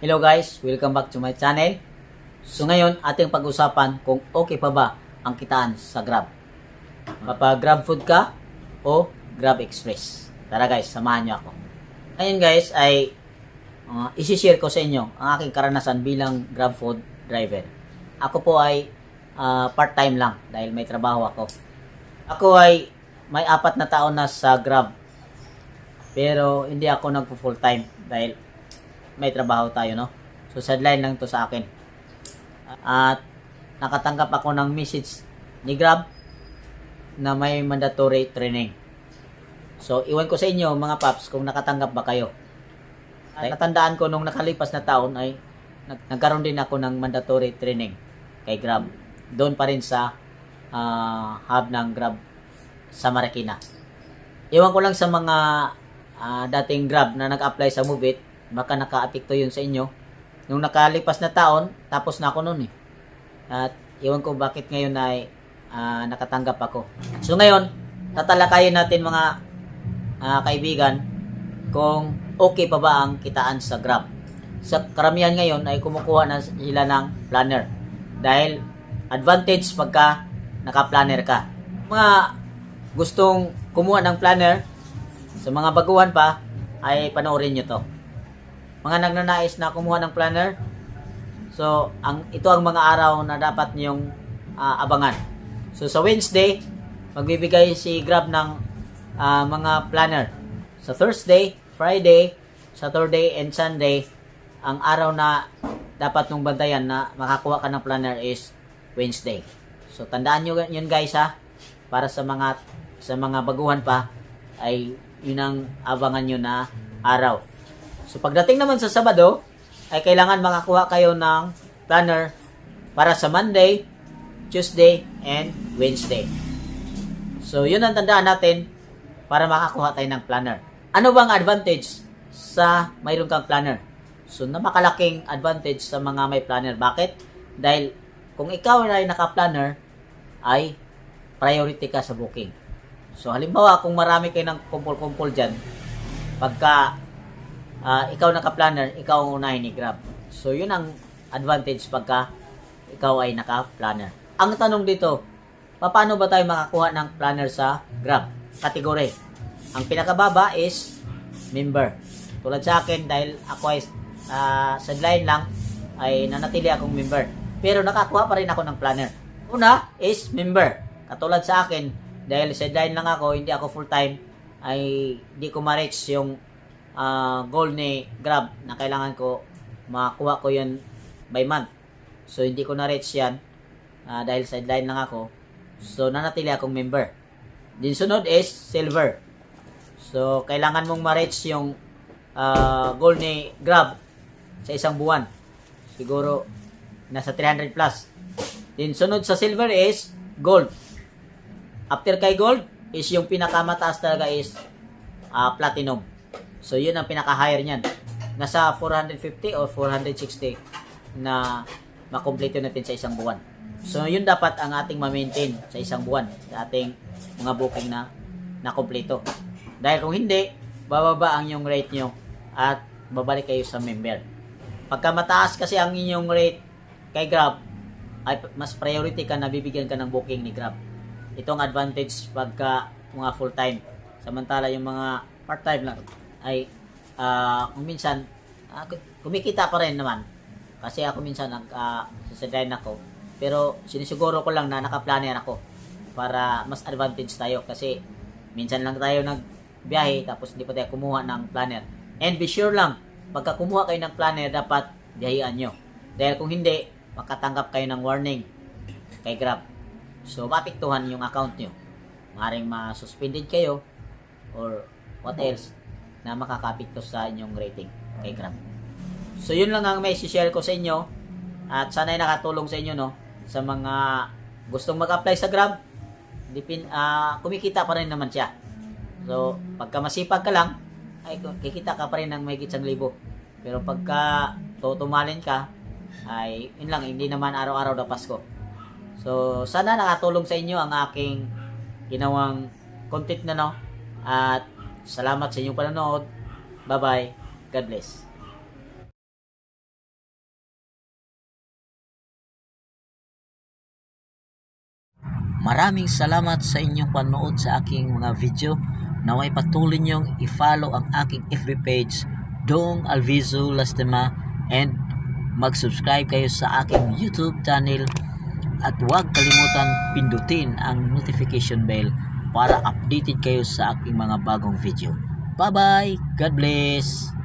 Hello guys, welcome back to my channel. So ngayon, ating pag-usapan kung okay pa ba ang kitaan sa Grab. Grab food ka o Grab Express. Tara guys, samahan nyo ako. Ngayon guys ay isi-share ko sa inyo ang aking karanasan bilang Grab food driver. Ako po ay part-time lang dahil may trabaho ako. Ako ay may 4 na taon na sa Grab. Pero hindi ako nagpo-full time dahil may trabaho tayo, no? So, sideline lang to sa akin. At nakatanggap ako ng message ni Grab na may mandatory training. So, iwan ko sa inyo mga paps kung nakatanggap ba kayo. Natandaan ko nung nakalipas na taon ay nagkaroon din ako ng mandatory training kay Grab. Doon pa rin sa hub ng Grab sa Marikina. Iwan ko lang sa mga dating Grab na nag-apply sa Move-it, baka naka-apekto yun sa inyo. Nung nakalipas na taon, tapos na ako noon eh. At iwan ko bakit ngayon ay nakatanggap ako. So ngayon, tatalakayin natin mga kaibigan kung okay pa ba ang kitaan sa Grab. Sa karamihan ngayon ay kumukuha na sila ng planner. Dahil advantage pagka naka-planner ka. Mga gustong kumuha ng planner, sa mga baguhan pa, ay panoorin nyo to. Mga nagnanais na kumuha ng planner, so ito ang mga araw na dapat niyong abangan. So sa Wednesday, magbibigay si Grab ng mga planner. Sa Thursday, Friday, Saturday, and Sunday, ang araw na dapat nung bantayan na makakuha ka ng planner is Wednesday. So tandaan nyo yun guys ha, para sa mga baguhan pa, ay yun ang abangan nyo na araw. So pagdating naman sa Sabado, ay kailangan makakuha kayo ng planner para sa Monday, Tuesday, and Wednesday. So yun ang tandaan natin para makakuha tayo ng planner. Ano bang advantage sa mayroon kang planner? So napakalaking advantage sa mga may planner. Bakit? Dahil kung ikaw ay naka-planner, ay priority ka sa booking. So halimbawa kung marami kayo ng kumpul-kumpul dyan, pagka ikaw naka-planner, ikaw ang unahin ni Grab. So, yun ang advantage pagka ikaw ay naka-planner. Ang tanong dito, paano ba tayo makakuha ng planner sa Grab? Kategory. Ang pinakababa is member. Tulad sa akin, dahil ako ay sideline lang, ay nanatili akong member. Pero nakakuha pa rin ako ng planner. Una is member. Katulad sa akin, dahil sideline lang ako, hindi ako full-time, ay di ko ma-reach yung goal ni Grab na kailangan ko makuha ko yun by month. So hindi ko na-reach yan dahil sideline lang ako. So nanatili akong member. Din sunod is silver. So kailangan mong ma-reach yung goal ni Grab sa isang buwan. Siguro nasa 300 plus. Din sunod sa silver is gold. After kay gold is yung pinakamataas talaga is platinum. So, yun ang pinaka-higher niyan. Nasa 450 or 460 na makompleto natin sa isang buwan. So, yun dapat ang ating ma-maintain sa isang buwan. Sa ating mga booking na nakompleto. Dahil kung hindi, bababa ang yung rate nyo at babalik kayo sa member. Pagka mataas kasi ang inyong rate kay Grab, ay mas priority ka na bibigyan ka ng booking ni Grab. Itong advantage pagka mga full-time. Samantala yung mga part-time lang, ay kung minsan kumikita pa rin naman kasi ako minsan nag-sideline ako, pero sinisiguro ko lang na naka-planner ako para mas advantage tayo kasi minsan lang tayo nagbiyahe tapos hindi pa tayo kumuha ng planner. And be sure lang, pagka kumuha kayo ng planner, dapat biyahean nyo dahil kung hindi, makatanggap kayo ng warning kay Grab. So maapektuhan yung account nyo, maaaring ma-suspended kayo or what else na makakapekto sa inyong rating kay Grab. So yun lang ang may share ko sa inyo at sana ay nakatulong sa inyo, no, sa mga gustong mag-apply sa Grab. Kumikita pa rin naman siya. So pagka masipag ka lang, ay kikita ka pa rin ng may 1,000. Pero pagka tutumalin ka, ay yun lang, hindi naman araw-araw na Pasko. So sana nakatulong sa inyo ang aking ginawang content na, no, at salamat sa inyong panonood. Bye-bye. God bless. Maraming salamat sa inyong panood sa aking mga video. Naway patuloy niyong i-follow ang aking FB page, Dong Alviso Lastima, and mag-subscribe kayo sa aking YouTube channel at huwag kalimutan pindutin ang notification bell para updated kayo sa aking mga bagong video. Bye bye! God bless!